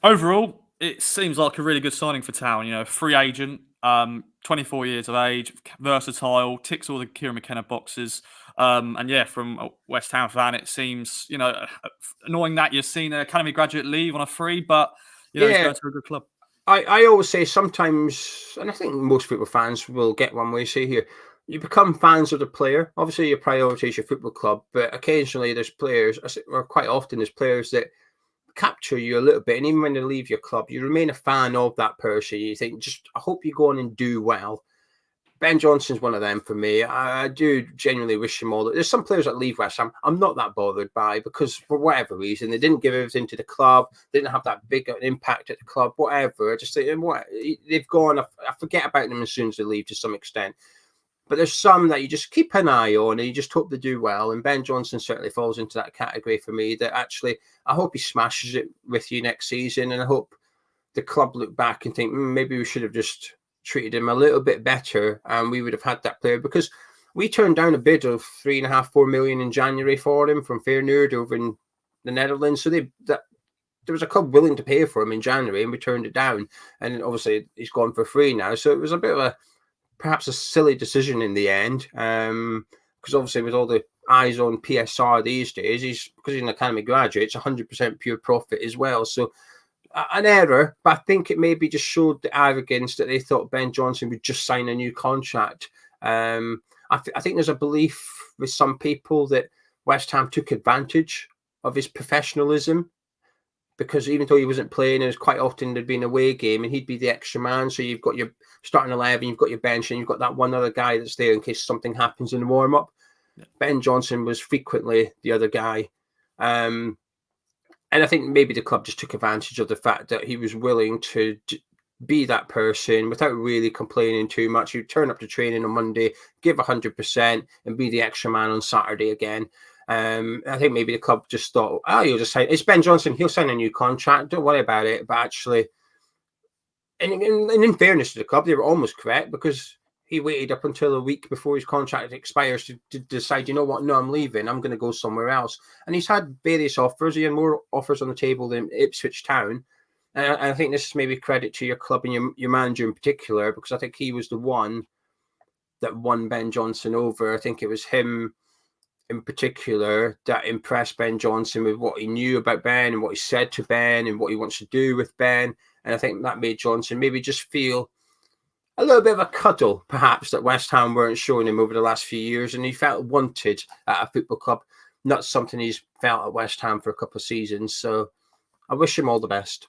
Overall, it seems like a really good signing for Town. Free agent, 24 years of age, versatile, ticks all the Kieran McKenna boxes. And yeah, from a West Ham fan, it seems annoying that you've seen an academy graduate leave on a free, but he's Yeah, going to a good club. I always say sometimes, and I think most football fans will get one way say here, you become fans of the player. Obviously, your priority is your football club, but occasionally there's players, or quite often there's players that capture you a little bit. And even when they leave your club, you remain a fan of that person. You think, just, I hope you go on and do well. Ben Johnson's one of them for me. I do genuinely wish him all. There's some players that leave West Ham I'm not that bothered by because for whatever reason they didn't give everything to the club, they didn't have that big impact at the club, whatever. Just what they've gone. I forget about them as soon as they leave to some extent. But there's some that you just keep an eye on and you just hope they do well. And Ben Johnson certainly falls into that category for me. That actually, I hope he smashes it with you next season, and I hope the club look back and think maybe we should have just treated him a little bit better, and we would have had that player because we turned down a bid of 3.5-4 million in January for him from Feyenoord over in the Netherlands. So there was a club willing to pay for him in January, and we turned it down. And obviously he's gone for free now, so it was a bit of perhaps a silly decision in the end. Because obviously with all the eyes on PSR these days, because he's an academy graduate, it's 100% pure profit as well. So an error, but I think it maybe just showed the arrogance that they thought Ben Johnson would just sign a new contract. I think there's a belief with some people that West Ham took advantage of his professionalism because even though he wasn't playing, it was quite often there'd be an away game and he'd be the extra man. So you've got your starting 11, you've got your bench, and you've got that one other guy that's there in case something happens in the warm up. Yeah. Ben Johnson was frequently the other guy. And I think maybe the club just took advantage of the fact that he was willing to be that person without really complaining too much. He'd turn up to training on Monday, give 100%, and be the extra man on Saturday again. I think maybe the club just thought, you'll just sign. It's Ben Johnson. He'll sign a new contract. Don't worry about it. But actually, and in fairness to the club, they were almost correct because he waited up until a week before his contract expires to decide, you know what, no, I'm leaving. I'm going to go somewhere else. And he's had various offers. He had more offers on the table than Ipswich Town. And I think this is maybe credit to your club and your manager in particular, because I think he was the one that won Ben Johnson over. I think it was him in particular that impressed Ben Johnson with what he knew about Ben and what he said to Ben and what he wants to do with Ben. And I think that made Johnson maybe just feel a little bit of a cuddle, perhaps, that West Ham weren't showing him over the last few years, and he felt wanted at a football club, not something he's felt at West Ham for a couple of seasons. So I wish him all the best.